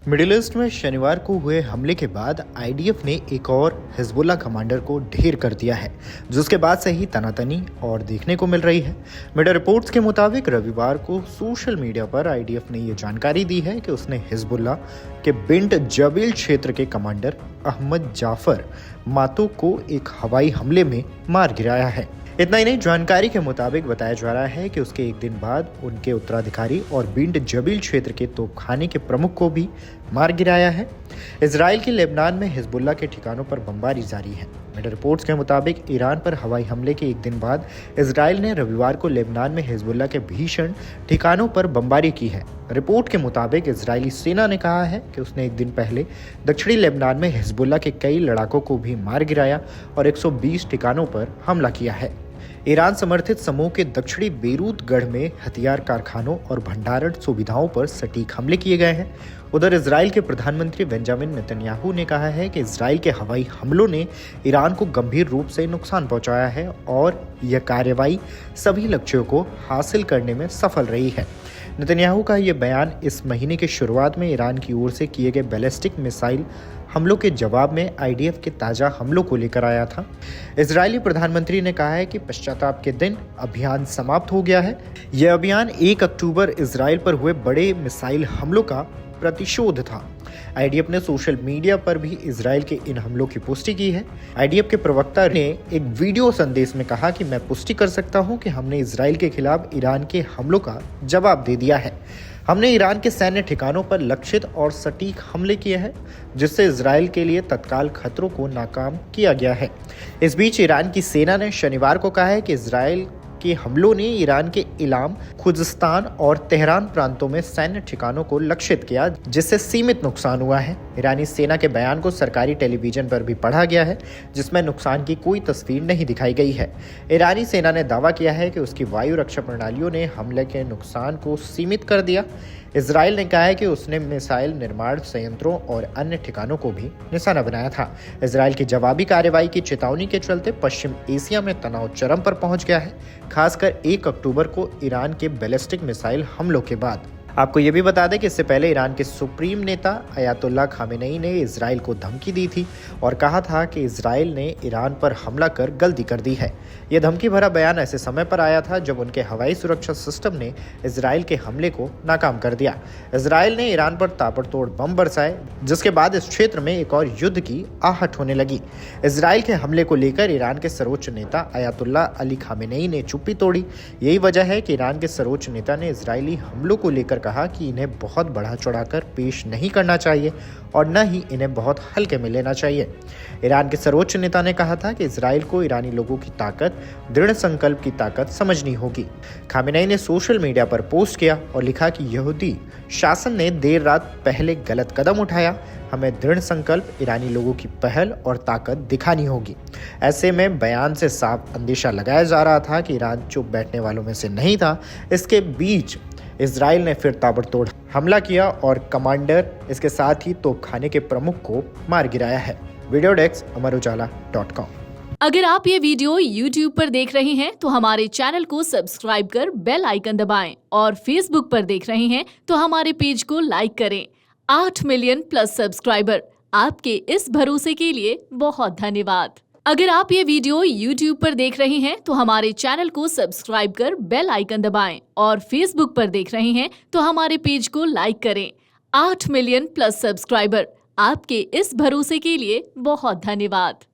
Middle east में शनिवार को हुए हमले के बाद आईडीएफ ने एक और हिजबुल्ला कमांडर को ढेर कर दिया है, जिसके बाद से ही तनातनी और देखने को मिल रही है। मीडिया रिपोर्ट्स के मुताबिक रविवार को सोशल मीडिया पर आईडीएफ ने ये जानकारी दी है कि उसने हिजबुल्ला के बिंट जबील क्षेत्र के कमांडर अहमद जाफर मातो को एक हवाई हमले में मार गिराया है। इतना ही नहीं, जानकारी के मुताबिक बताया जा रहा है कि उसके एक दिन बाद उनके उत्तराधिकारी और बिंट जबील क्षेत्र के तोपखाने के प्रमुख को भी मार गिराया है। इजराइल की लेबनान में हिजबुल्ला के ठिकानों पर बमबारी जारी है। मीडिया रिपोर्ट्स के मुताबिक ईरान पर हवाई हमले के एक दिन बाद इजराइल ने रविवार को लेबनान में हिजबुल्ला के भीषण ठिकानों पर बमबारी की है। रिपोर्ट के मुताबिक इजरायली सेना ने कहा है कि उसने एक दिन पहले दक्षिणी लेबनान में हिजबुल्ला के कई लड़ाकों को भी मार गिराया और 120 ठिकानों पर हमला किया है। ईरान समर्थित समूह के दक्षिणी बेरूत गढ़ में हथियार कारखानों और भंडारण सुविधाओं पर सटीक हमले किए गए हैं। उधर इजराइल के प्रधानमंत्री बेंजामिन नेतन्याहू ने कहा है कि इजराइल के हवाई हमलों ने ईरान को गंभीर रूप से नुकसान पहुंचाया है और यह कार्रवाई सभी लक्ष्यों को हासिल करने में सफल रही है। नेतन्याहू का यह बयान इस महीने की शुरुआत में ईरान की ओर से किए गए बैलिस्टिक मिसाइल हमलों के जवाब में आईडीएफ के ताज़ा हमलों को लेकर आया था। इजरायली प्रधानमंत्री ने कहा है कि पश्चाताप के दिन अभियान समाप्त हो गया है। यह अभियान 1 अक्टूबर इजराइल पर हुए बड़े मिसाइल हमलों का प्रतिशोध था। आईडीएफ ने सोशल मीडिया पर भी इजराइल के इन हमलों की पुष्टि की है। आईडीएफ के प्रवक्ता ने एक वीडियो संदेश में कहा कि मैं पुष्टि कर सकता हूं कि हमने इजराइल के खिलाफ ईरान के हमलों का जवाब दे दिया है। हमने ईरान के सैन्य ठिकानों पर लक्षित और सटीक हमले किए हैं, जिससे इजराइल के लिए तत्काल खतरों को नाकाम किया गया है। इस बीच ईरान की सेना ने शनिवार को कहा है कि इजराइल के हमलों ने ईरान के इलाम, खुजस्तान और तेहरान प्रांतों में सैन्य ठिकानों को लक्षित किया, जिससे सीमित नुकसान हुआ है। ईरानी सेना के बयान को सरकारी टेलीविजन पर भी पढ़ा गया है, जिसमें नुकसान की कोई तस्वीर नहीं दिखाई गई है। ईरानी सेना ने दावा किया है कि उसकी वायु रक्षा प्रणालियों ने हमले के नुकसान को सीमित कर दिया। इजराइल ने कहा है कि उसने मिसाइल निर्माण संयंत्रों और अन्य ठिकानों को भी निशाना बनाया था। इजराइल की जवाबी कार्रवाई की चेतावनी के चलते पश्चिम एशिया में तनाव चरम पर पहुंच गया है, खासकर 1 अक्टूबर को ईरान के बैलिस्टिक मिसाइल हमलों के बाद। आपको ये भी बता दें कि इससे पहले ईरान के सुप्रीम नेता अयातुल्ला खामेनेई ने इजराइल को धमकी दी थी और कहा था कि इजराइल ने ईरान पर हमला कर गलती कर दी है। यह धमकी भरा बयान ऐसे समय पर आया था जब उनके हवाई सुरक्षा सिस्टम ने इजराइल के हमले को नाकाम कर दिया। इजराइल ने ईरान पर ताबड़तोड़ बम बरसाए, जिसके बाद इस क्षेत्र में एक और युद्ध की आहट होने लगी। इजराइल के हमले को लेकर ईरान के सर्वोच्च नेता अयातुल्ला अली खामेनेई ने चुप्पी तोड़ी। यही वजह है कि ईरान के सर्वोच्च नेता ने इजरायली हमलों को लेकर कहा कि इन्हें बहुत बढ़ा चढ़ाकर पेश नहीं करना चाहिए और न ही इन्हें बहुत हल्के में लेना चाहिए। ईरान के सर्वोच्च नेता ने कहा था कि इजराइल को ईरानी लोगों की ताकत, दृढ़ संकल्प की ताकत समझनी होगी। खामेनेई ने सोशल मीडिया पर पोस्ट किया और लिखा कि यहूदी शासन ने देर रात पहले गलत कदम उठाया। हमें दृढ़ संकल्प, ईरानी लोगों की पहल और ताकत दिखानी होगी। ऐसे में बयान से साफ अंदेशा लगाया जा रहा था कि ईरान चुप बैठने वालों में से नहीं था। इसके बीच इजराइल ने फिर ताबड़तोड़ हमला किया और कमांडर, इसके साथ ही तोपखाने के प्रमुख को मार गिराया है। वीडियो डेस्क अमरउजाला.com। अगर आप ये वीडियो YouTube पर देख रहे हैं तो हमारे चैनल को सब्सक्राइब कर बेल आइकन दबाएं और Facebook पर देख रहे हैं तो हमारे पेज को लाइक करें। 8 मिलियन प्लस सब्सक्राइबर, आपके इस भरोसे के लिए बहुत धन्यवाद। अगर आप ये वीडियो YouTube पर देख रहे हैं तो हमारे चैनल को सब्सक्राइब कर बेल आइकन दबाएं और Facebook पर देख रहे हैं तो हमारे पेज को लाइक करें। 8 मिलियन प्लस सब्सक्राइबर, आपके इस भरोसे के लिए बहुत धन्यवाद।